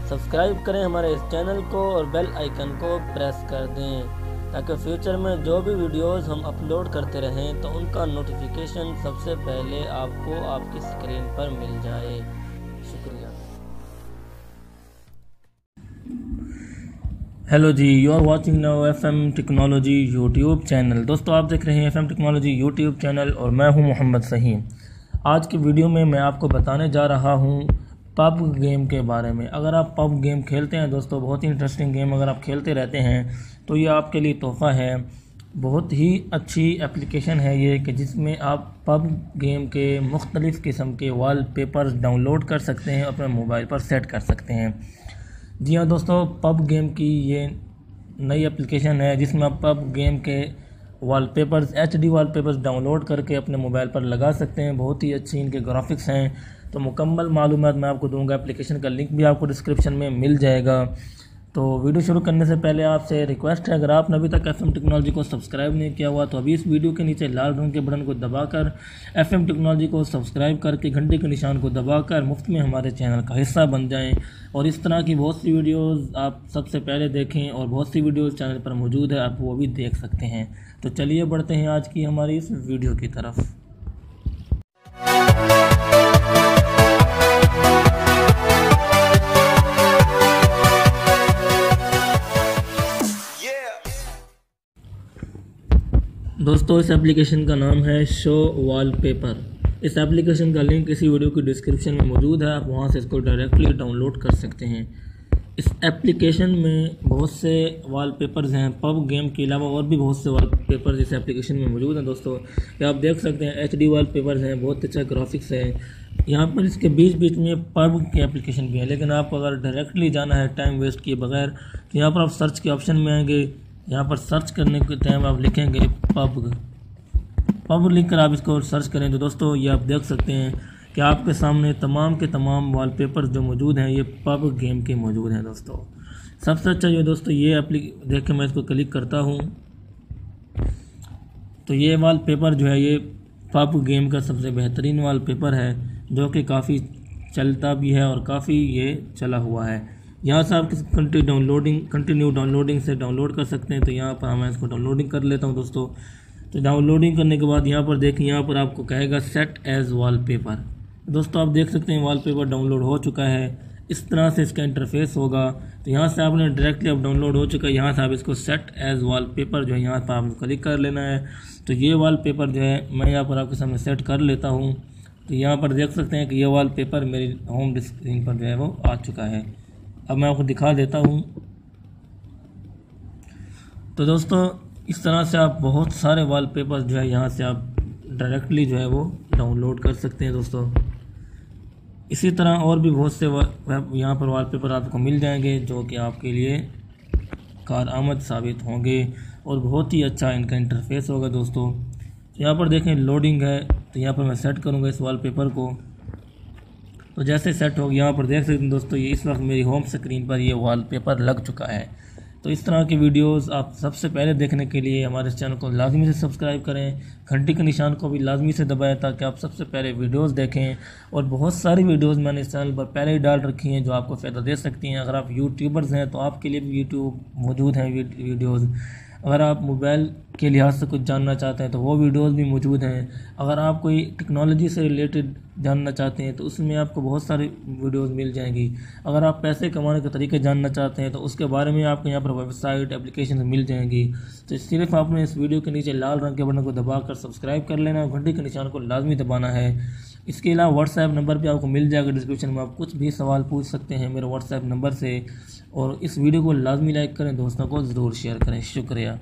Subscribe करें हमारे इस चैनल को और बेल आइकन को प्रेस कर दें ताकि फ्यूचर में जो भी वीडियोस हम अपलोड करते रहें तो उनका नोटिफिकेशन सबसे पहले आपको आपकी स्क्रीन पर मिल जाए। शुक्रिया। हेलो जी, you are watching now FM technology YouTube channel. दोस्तों, आप देख रहे हैं FM टेक्नोलॉजी यूट्यूब चैनल और मैं हूं मोहम्मद सहीम। आज की वीडियो में मैं आपको बताने जा रहा हूं पब गेम के बारे में। अगर आप पब गेम खेलते हैं दोस्तों, बहुत ही इंटरेस्टिंग गेम अगर आप खेलते रहते हैं तो ये आपके लिए तोहफ़ा है। बहुत ही अच्छी एप्लीकेशन है ये कि जिसमें आप पब गेम के मुख्तलिफ़ किस्म के वॉलपेपर्स डाउनलोड कर सकते हैं, अपने मोबाइल पर सेट कर सकते हैं। जी हाँ दोस्तों, पब गेम की ये नई एप्लीकेशन है जिसमें आप पब गेम के वॉलपेपर्स HD वॉलपेपर्स डाउनलोड करके अपने मोबाइल पर लगा सकते हैं। बहुत ही अच्छी इनके ग्राफिक्स हैं। तो मुकम्मल मालूमात मैं आपको दूंगा। एप्लीकेशन का लिंक भी आपको डिस्क्रिप्शन में मिल जाएगा। तो वीडियो शुरू करने से पहले आपसे रिक्वेस्ट है, अगर आपने अभी तक FM टेक्नोलॉजी को सब्सक्राइब नहीं किया हुआ तो अभी इस वीडियो के नीचे लाल रंग के बटन को दबाकर FM टेक्नोलॉजी को सब्सक्राइब करके घंटे के निशान को दबाकर मुफ्त में हमारे चैनल का हिस्सा बन जाएं और इस तरह की बहुत सी वीडियोस आप सबसे पहले देखें। और बहुत सी वीडियोस चैनल पर मौजूद है, आप वो भी देख सकते हैं। तो चलिए बढ़ते हैं आज की हमारी इस वीडियो की तरफ। दोस्तों, इस एप्लीकेशन का नाम है शो वॉलपेपर। इस एप्लीकेशन का लिंक इसी वीडियो की डिस्क्रिप्शन में मौजूद है, आप वहां से इसको डायरेक्टली डाउनलोड कर सकते हैं। इस एप्लीकेशन में बहुत से वॉलपेपर्स हैं। पब गेम के अलावा और भी बहुत से वॉलपेपर्स इस एप्लीकेशन में मौजूद हैं। दोस्तों, ये आप देख सकते हैं HD वॉलपेपर्स हैं, बहुत अच्छा ग्राफिक्स है। यहाँ पर इसके बीच बीच में पब की एप्लीकेशन भी है, लेकिन आप अगर डायरेक्टली जाना है टाइम वेस्ट किए बगैर तो यहाँ पर आप सर्च के ऑप्शन में आएंगे। यहाँ पर सर्च करने के टाइम आप लिखेंगे पब लिख कर आप इसको सर्च करें तो दोस्तों ये आप देख सकते हैं कि आपके सामने तमाम के तमाम वॉलपेपर्स जो मौजूद हैं ये पब गेम के मौजूद हैं। दोस्तों, सबसे अच्छा जो दोस्तों ये देख के मैं इसको क्लिक करता हूँ तो ये वॉलपेपर जो है ये पब गेम का सबसे बेहतरीन वॉलपेपर है जो कि काफ़ी चलता भी है और काफ़ी ये चला हुआ है। यहाँ से आप कंटिन्यू डाउनलोडिंग से डाउनलोड कर सकते हैं। तो यहाँ पर मैं इसको डाउनलोडिंग कर लेता हूँ दोस्तों। तो डाउनलोडिंग करने के बाद यहाँ पर देखिए, यहाँ पर आपको कहेगा सेट एज वॉलपेपर। दोस्तों, आप देख सकते हैं वॉलपेपर डाउनलोड हो चुका है। इस तरह से इसका इंटरफेस होगा। तो यहाँ से आपने डायरेक्टली अब डाउनलोड हो चुका है। यहाँ से आप इसको सेट एज वॉलपेपर जो है यहाँ पर आपको क्लिक कर लेना है। तो ये वॉलपेपर जो है मैं यहाँ पर आपके सामने सेट कर लेता हूँ। तो यहाँ पर देख सकते हैं कि ये वॉलपेपर मेरी होम स्क्रीन पर जो है वो आ चुका है। अब मैं आपको दिखा देता हूँ। तो दोस्तों, इस तरह से आप बहुत सारे वॉलपेपर जो है यहाँ से आप डायरेक्टली जो है वो डाउनलोड कर सकते हैं। दोस्तों, इसी तरह और भी बहुत से यहाँ पर वॉलपेपर आपको मिल जाएंगे जो कि आपके लिए कारआमद साबित होंगे और बहुत ही अच्छा इनका इंटरफेस होगा। दोस्तों, यहाँ पर देखें लोडिंग है। तो यहाँ पर मैं सेट करूँगा इस वॉलपेपर को। तो जैसे सेट हो गया, यहाँ पर देख सकते हैं दोस्तों ये इस वक्त मेरी होम स्क्रीन पर ये वॉलपेपर लग चुका है। तो इस तरह की वीडियोस आप सबसे पहले देखने के लिए हमारे चैनल को लाजमी से सब्सक्राइब करें, घंटी के निशान को भी लाजमी से दबाएं ताकि आप सबसे पहले वीडियोस देखें। और बहुत सारी वीडियोस मैंने इस चैनल पर पहले ही डाल रखी हैं जो आपको फ़ायदा दे सकती हैं। अगर आप यूट्यूबर्स हैं तो आपके लिए भी यूट्यूब मौजूद हैं वीडियोज़। अगर आप मोबाइल के लिहाज से कुछ जानना चाहते हैं तो वो वीडियोस भी मौजूद हैं। अगर आप कोई टेक्नोलॉजी से रिलेटेड जानना चाहते हैं तो उसमें आपको बहुत सारी वीडियोस मिल जाएंगी। अगर आप पैसे कमाने के तरीके जानना चाहते हैं तो उसके बारे में आपको यहाँ पर वेबसाइट एप्लीकेशन मिल जाएंगी। तो सिर्फ आपने इस वीडियो के नीचे लाल रंग के बटन को दबाकर सब्सक्राइब कर लेना है, घंटी के निशान को लाजमी दबाना है। इसके अलावा व्हाट्सएप नंबर भी आपको मिल जाएगा डिस्क्रिप्शन में, आप कुछ भी सवाल पूछ सकते हैं मेरे व्हाट्सएप नंबर से। और इस वीडियो को लाजमी लाइक करें, दोस्तों को ज़रूर शेयर करें। शुक्रिया।